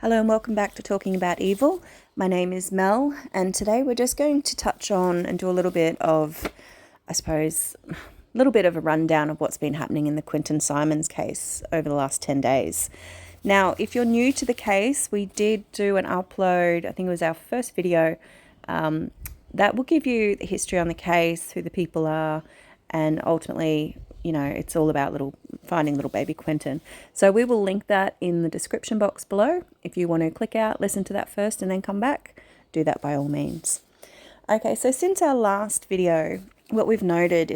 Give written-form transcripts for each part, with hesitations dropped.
Hello and welcome back to Talking About Evil. My name is Mel, and today we're just going to touch on and do a little bit of, a little bit of a rundown of what's been happening in the Quinton Simon's case over the last 10 days. Now, if you're new to the case, we did do an upload, I think it was our first video, that will give you the history on the case, who the people are, and ultimately, it's all about finding little baby Quinton. So we will link that in the description box below. If you want to click out, listen to that first and then come back, do that by all means. Okay, so since our last video, what we've noted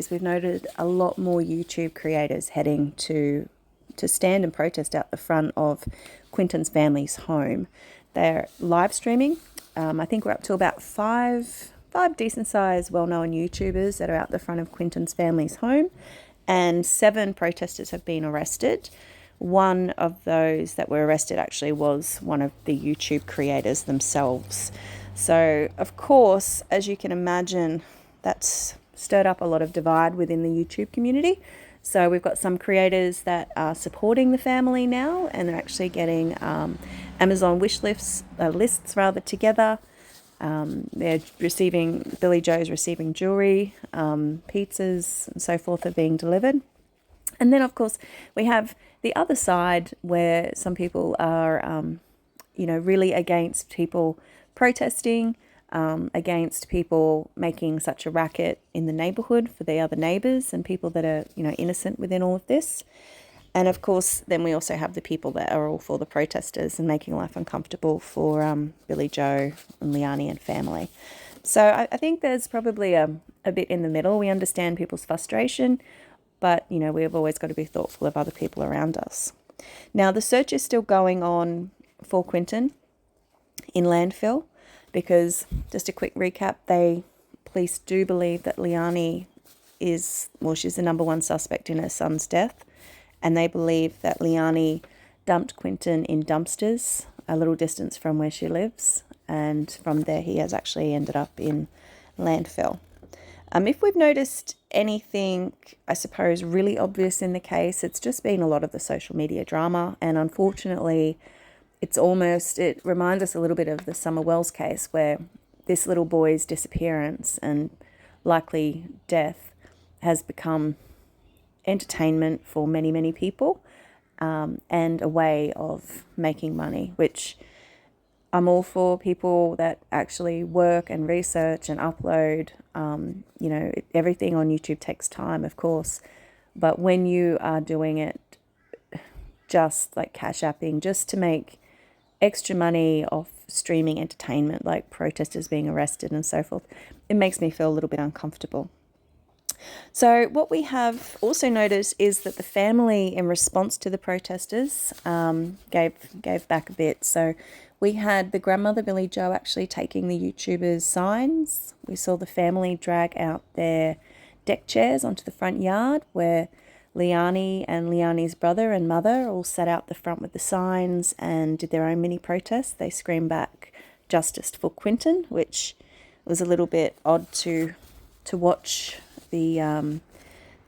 a lot more YouTube creators heading to stand and protest out the front of Quinton's family's home. They're live streaming. I think we're up to about five decent-sized, well-known YouTubers that are out the front of Quinton's family's home, and 7 protesters have been arrested. One of those that were arrested actually was one of the YouTube creators themselves. So, of course, as you can imagine, that's stirred up a lot of divide within the YouTube community. So we've got some creators that are supporting the family now, and they're actually getting Amazon wish lists together. Billy Joe's receiving jewelry, pizzas and so forth are being delivered. And then, of course, we have the other side where some people are, really against people protesting, against people making such a racket in the neighborhood for the other neighbors and people that are, innocent within all of this. And of course, then we also have the people that are all for the protesters and making life uncomfortable for Billy Joe and Leilani and family. So I think there's probably a bit in the middle. We understand people's frustration, but, we've always got to be thoughtful of other people around us. Now, the search is still going on for Quinton in Landfill because, just a quick recap, police do believe that Leilani she's the number one suspect in her son's death. And they believe that Leilani dumped Quinton in dumpsters a little distance from where she lives. And from there, he has actually ended up in landfill. If we've noticed anything, I suppose, really obvious in the case, it's just been a lot of the social media drama. And unfortunately, it reminds us a little bit of the Summer Wells case, where this little boy's disappearance and likely death has become entertainment for many, many people, and a way of making money, which I'm all for. People that actually work and research and upload, everything on YouTube takes time, of course, but when you are doing it just like cash apping, just to make extra money off streaming entertainment, like protesters being arrested and so forth, it makes me feel a little bit uncomfortable. So what we have also noticed is that the family, in response to the protesters, gave back a bit. So we had the grandmother, Billy Joe, actually taking the YouTubers' signs. We saw the family drag out their deck chairs onto the front yard, where Leilani and Leilani's brother and mother all sat out the front with the signs and did their own mini protest. They screamed back "Justice for Quinton," which was a little bit odd to watch. The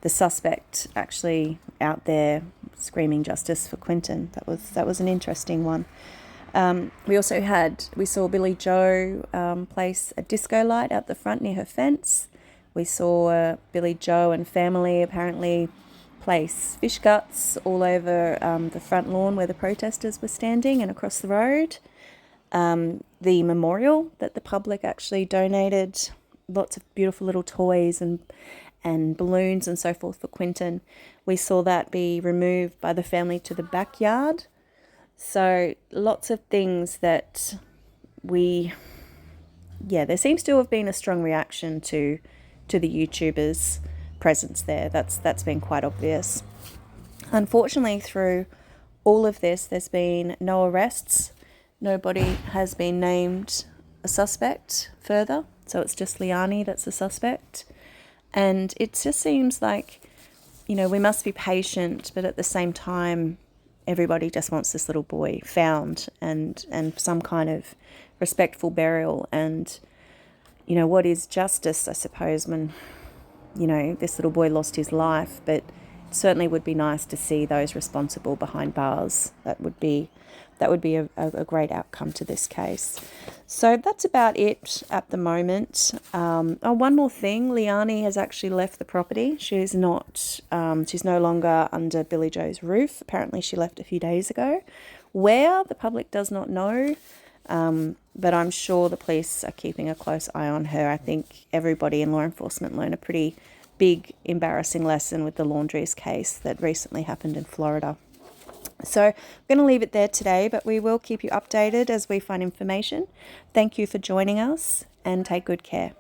suspect actually out there screaming "Justice for Quinton." That was an interesting one. We saw Billy Joe place a disco light out the front near her fence. We saw Billy Joe and family apparently place fish guts all over the front lawn where the protesters were standing and across the road. The memorial that the public actually donated, lots of beautiful little toys and balloons and so forth for Quinton. We saw that be removed by the family to the backyard. So lots of things that there seems to have been a strong reaction to the YouTubers' presence there. That's been quite obvious. Unfortunately, through all of this, there's been no arrests. Nobody has been named a suspect further. So it's just Leilani that's a suspect. And it just seems like, we must be patient, but at the same time, everybody just wants this little boy found and some kind of respectful burial. And, what is justice, I suppose, when, this little boy lost his life, but certainly would be nice to see those responsible behind bars. That would be a great outcome to this case. So that's about it at the moment. One more thing, Liani has actually left the property. She's no longer under Billy Joe's roof. Apparently she left a few days ago. Where, the public does not know, but I'm sure the police are keeping a close eye on her. I think everybody in law enforcement learned a pretty big, embarrassing lesson with the laundries case that recently happened in Florida. So I'm going to leave it there today, but we will keep you updated as we find information. Thank you for joining us, and take good care.